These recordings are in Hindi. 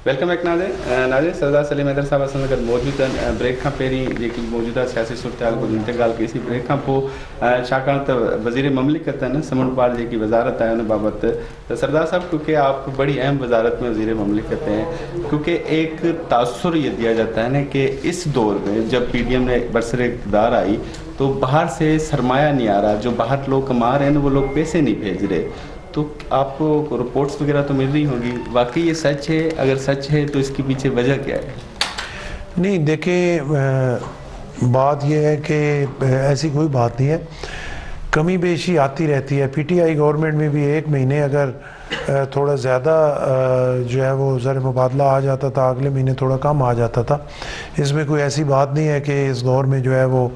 वेलकम बैक नाज़िर सरदार सलीम हैदर साहब असां सां गॾु मौजूदु आहिनि। ब्रेक खां पहिरीं जेकी मौजूदा सियासी सूरत हाल ते ॻाल्हि कईसीं। ब्रेक खां पोइ छाकाणि त वज़ीर ममलिकत आहिनि समूंड जेकी वज़ारत आहे उन बाबति तो सरदार साहब क्योंकि आप बड़ी अहम वज़ारत में वज़ीर ममलिकत हैं, क्योंकि एक तासुर ये दिया जाता है ना कि इस दौर में जब PDM ने बरसरे इक़्तिदार आई तो बाहर से सरमाया नहीं आ रहा, जो बाहर लोग कमा रहे हैं वो लोग पैसे नहीं भेज रहे। तो आपको रिपोर्ट्स वगैरह तो मिल रही होंगी, वाकई ये सच है? अगर सच है तो इसके पीछे वजह क्या है? नहीं देखिए, बात यह है कि ऐसी कोई बात नहीं है, कमी बेशी आती रहती है। PTI गवर्नमेंट में भी एक महीने अगर थोड़ा ज़्यादा जो है वो ज़र मुबादला आ जाता था, अगले महीने थोड़ा कम आ जाता था। इसमें कोई ऐसी बात नहीं है कि इस दौर में जो है वो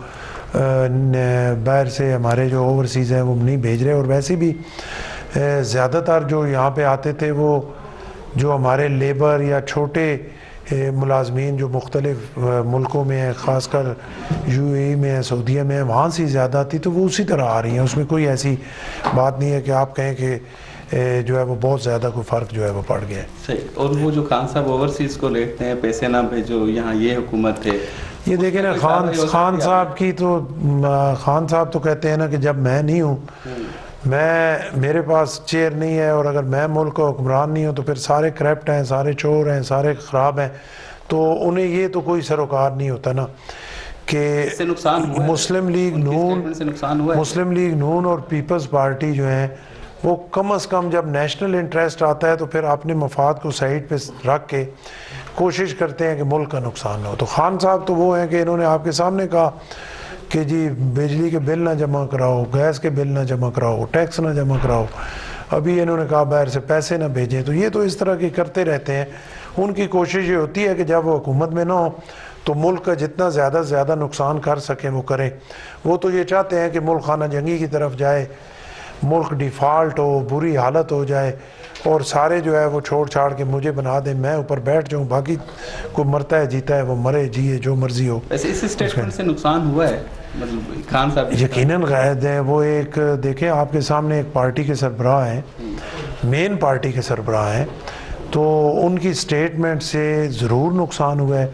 बाहर से हमारे जो ओवरसीज़ हैं वो नहीं भेज रहे। और वैसे भी ज़्यादातर जो यहाँ पे आते थे वो जो हमारे लेबर या छोटे मुलाजमीन जो मुख्तलिफ मुल्कों में हैं, ख़ासकर UAE में है, सऊदीया में है, वहाँ से ज़्यादा आती तो वो उसी तरह आ रही हैं। उसमें कोई ऐसी बात नहीं है कि आप कहें कि जो है वो बहुत ज़्यादा कोई फ़र्क जो है वो पड़ गया है। सही। और वो जो खान साहब ओवरसीज़ को लेते हैं पैसे ना भेजो, यहाँ ये हुकूमत है, ये देखें ना, खान साहब की तो खान साहब तो कहते हैं ना कि जब मैं नहीं हूँ, मेरे पास चेयर नहीं है और अगर मैं मुल्क का हुक्मरान नहीं हूँ तो फिर सारे करप्ट हैं, सारे चोर हैं, सारे ख़राब हैं। तो उन्हें ये तो कोई सरोकार नहीं होता ना कि मुस्लिम लीग नून और पीपल्स पार्टी जो है वो कम अज़ कम जब नेशनल इंटरेस्ट आता है तो फिर अपने मफाद को साइड पे रख के कोशिश करते हैं कि मुल्क का नुकसान ना हो। तो खान साहब तो वो हैं कि इन्होंने आपके सामने कहा कि जी बिजली के बिल ना जमा कराओ, गैस के बिल ना जमा कराओ, टैक्स ना जमा कराओ। अभी इन्होंने कहा बाहर से पैसे ना भेजें। तो ये तो इस तरह की करते रहते हैं। उनकी कोशिश ये होती है कि जब वो हुकूमत में ना हो तो मुल्क का जितना ज़्यादा से ज़्यादा नुकसान कर सकें वो करें। वो तो ये चाहते हैं कि मुल्क खाना जंगी की तरफ जाए, मुल्क डिफ़ॉल्ट हो, बुरी हालत हो जाए और सारे जो है वो छोड़ छाड़ के मुझे बना दें, मैं ऊपर बैठ जाऊं, बाकी कोई मरता है जीता है वो मरे जिए जो मर्जी हो। वैसे इस स्टेटमेंट से नुकसान हुआ है मतलब खान साहब? यकीनन गैद है। वो एक देखें आपके सामने एक पार्टी के सरबराह हैं, मेन पार्टी के सरबराह हैं, तो उनकी स्टेटमेंट से ज़रूर नुकसान हुआ है।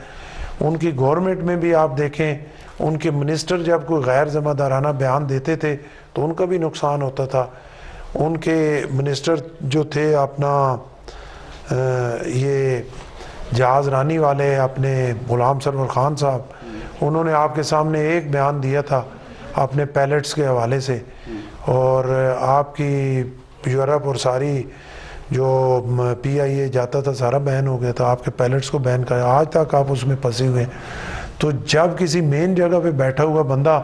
उनकी गवर्नमेंट में भी आप देखें उनके मिनिस्टर जब कोई गैर ज़िम्मेदाराना बयान देते थे तो उनका भी नुकसान होता था। उनके मिनिस्टर जो थे अपना ये जहाज़ रानी वाले अपने ग़ुलाम सरवर ख़ान साहब, उन्होंने आपके सामने एक बयान दिया था अपने पैलेट्स के हवाले से और आपकी यूरोप और सारी जो PIA जाता था सारा बैन हो गया था, आपके पैलेट्स को बैन कराया, आज तक आप उसमें फंसे हुए हैं। तो जब किसी मेन जगह पे बैठा हुआ बंदा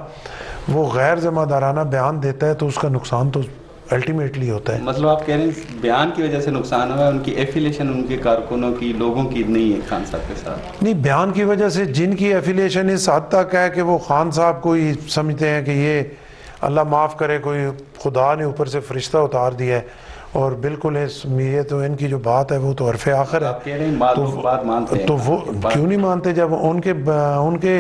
वो गैर ज़िम्मेदाराना बयान देता है तो उसका नुकसान तो अल्टीमेटली होता है। मतलब आप कह रहे हैं बयान की वजह से नुकसान हुआ है, उनकी एफिलिएशन उनके कारकुनों की, लोगों की नहीं है खान साहब के साथ? नहीं, बयान की वजह से जिनकी एफिलिएशन इस हद तक है कि वो खान साहब को ही समझते हैं कि ये अल्लाह माफ़ करे कोई खुदा ने ऊपर से फरिश्ता उतार दिया है और बिल्कुल ये तो इनकी जो बात है वो तो हरफ़े आखिर है। तो वो क्यों नहीं मानते जब उनके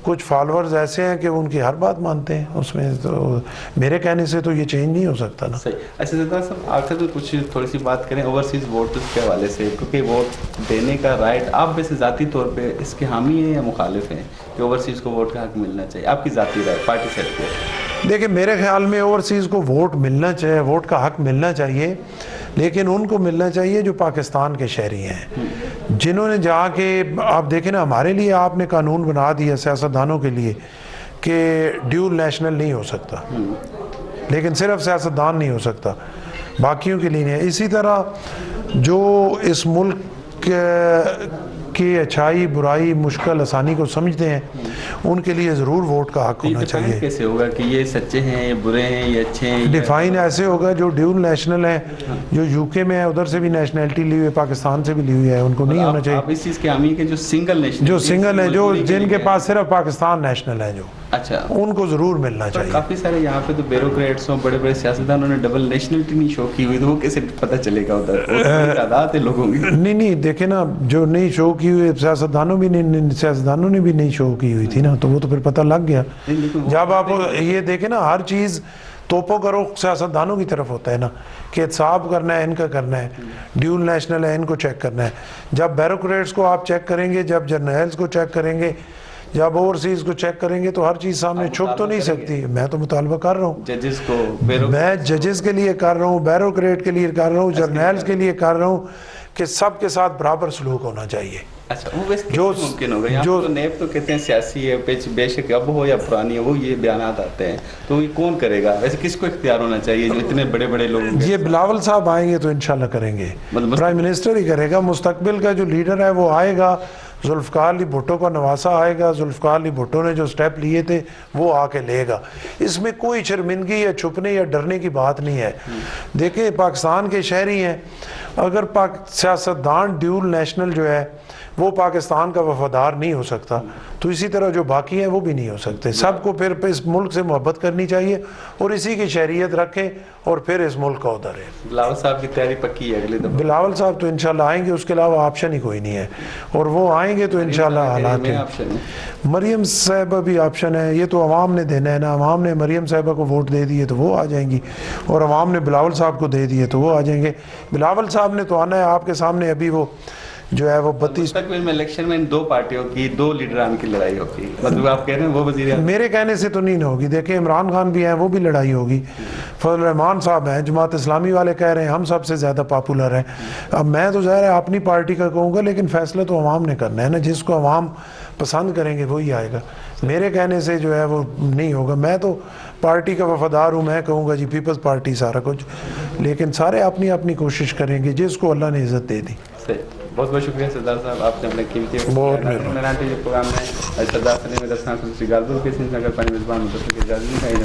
कुछ फॉलोअर्स ऐसे हैं कि उनकी हर बात मानते हैं। उसमें तो मेरे कहने से तो ये चेंज नहीं हो सकता ना। सही। अच्छा सरदार साहब आखिर में कुछ थोड़ी सी बात करें ओवरसीज़ वोटर्स के हवाले से, क्योंकि वोट देने का राइट आप वैसे ज़ाती तौर पे इसके हामी हैं या मुखालिफ हैं कि ओवरसीज़ को वोट का हक मिलना चाहिए? आपकी ज़ाती राय पार्टी सेट पे? देखिए मेरे ख्याल में ओवरसीज़ को वोट मिलना चाहिए, वोट का हक मिलना चाहिए, लेकिन उनको मिलना चाहिए जो पाकिस्तान के शहरी हैं, जिन्होंने जहाँ के आप देखें ना, हमारे लिए आपने कानून बना दिया सियासतदानों के लिए कि ड्यूल नेशनल नहीं हो सकता, लेकिन सिर्फ सियासतदान नहीं हो सकता, बाकियों के लिए नहीं है। इसी तरह जो इस मुल्क की अच्छाई बुराई मुश्किल आसानी को समझते हैं उनके लिए ज़रूर वोट का हक होना चाहिए। कैसे होगा कि ये सच्चे हैं, ये बुरे हैं, ये अच्छे हैं? डिफाइन ऐसे होगा जो ड्यूल नेशनल है, जो UK में है उधर से भी नेशनलिटी ली हुई है, पाकिस्तान से भी ली हुई है, उनको नहीं होना चाहिए। आप इस चीज़ के हामी के जो सिंगल है, जो जिनके पास सिर्फ पाकिस्तान नेशनल है, जो अच्छा उनको ज़रूर मिलना चाहिए। काफ़ी सारे यहाँ पे तो ब्यूरोक्रेट्स और बड़े बड़े सियासतदानों ने डबल नेशनलिटी नहीं शो की हुई, तो वो कैसे पता चलेगा उधर तादाद है लोगों की? नहीं देखे ना, जो नहीं शो की हुई सियासतदानों ने भी नहीं शो की हुई थी ना, तो वो तो फिर पता लग गया। जब आप ये देखें ना, हर चीज़ तोपो करो सियासतदानों की तरफ होता है ना, कि एहतसाब करना है, इनका करना है, ड्यूल नेशनल है, इनको चेक करना है। जब ब्यूरोक्रेट्स को आप चेक करेंगे, जब जर्नल्स को चेक करेंगे, जब ओवरसीज को चेक करेंगे, तो हर चीज़ सामने छुप तो नहीं सकती। मैं तो मुतालबा कर रहा हूँ, जजेस को मैं जजेस के लिए कर रहा हूँ, ब्यूरोक्रेट के लिए कर रहा हूँ, जर्नल्स के लिए कर रहा हूँ कि सबके साथ बराबर सलूक होना चाहिए। अच्छा, वो वैसे जो मुमकिन होगा यहाँ जो तो नेब तो कहते हैं सियासी है, बेशक अब हो या पुरानी हो, वो ये बयानात आते हैं, तो ये कौन करेगा? वैसे किसको इख्तियार होना चाहिए जो इतने बड़े बड़े लोग? ये बिलावल साहब आएंगे तो इंशाल्लाह करेंगे, मतलब प्राइम मिनिस्टर ही करेगा। मुस्तकबिल का जो लीडर है वो आएगा, जुल्फ़िकार अली भुट्टो का नवासा आएगा, जुल्फ़िकार अली भुट्टो ने जो स्टेप लिए थे वो आके लेगा। इसमें कोई शर्मिंदगी या छुपने या डरने की बात नहीं है। देखिए, पाकिस्तान के शहरी हैं, अगर सियासतदान ड्यूल नेशनल जो है वो पाकिस्तान का वफादार नहीं हो सकता, तो इसी तरह जो बाकी हैं वो भी नहीं हो सकते। सबको फिर इस मुल्क से मोहब्बत करनी चाहिए और इसी की शहरियत रखें और फिर इस मुल्क का उधर है। बिलावल साहब की तैयारी पक्की है अगले दफा? बिलावल साहब तो इंशाल्लाह आएंगे, उसके अलावा ऑप्शन ही कोई नहीं है, और वो आएंगे तो इंशाल्लाह हालात हैं। मरियम साहिबा भी ऑप्शन है, ये तो अवाम ने देना है ना। अवाम ने मरियम साहिबा को वोट दे दिए तो वो आ जाएंगी, और अवाम ने बिलावल साहब को दे दिए तो वो आ जाएंगे। बिलावल साहब ने तो आना है, आपके सामने अभी वो जो है वो 32 में इलेक्शन में इन दो पार्टियों की, दो लीडरान की लड़ाई होगी, मतलब आप कह रहे हैं वो वजीर? मेरे कहने से तो नहीं होगी। देखिए, इमरान खान भी हैं, वो भी लड़ाई होगी। फजल रहमान साहब हैं, जमात इस्लामी वाले कह रहे हैं हम सबसे ज़्यादा पॉपुलर हैं। अब मैं तो ज़ाहिर है अपनी पार्टी का कहूँगा, लेकिन फैसला तो अवाम ने करना है ना, जिसको अवाम पसंद करेंगे वही आएगा। मेरे कहने से जो है वो नहीं होगा। मैं तो पार्टी का वफादार हूँ, मैं कहूँगा जी पीपल्स पार्टी सारा कुछ, लेकिन सारे अपनी अपनी कोशिश करेंगे जिसको अल्लाह ने इज़्ज़त दे दी। बहुत बहुत शुक्रिया सरदार साहब, आपने अपने कीमती बहुत प्रोग्राम में सरदार सलीम मेदर साहब से गलबुल के सिंह नगर पानी मेजबान मुतफिक इजाज़त दी।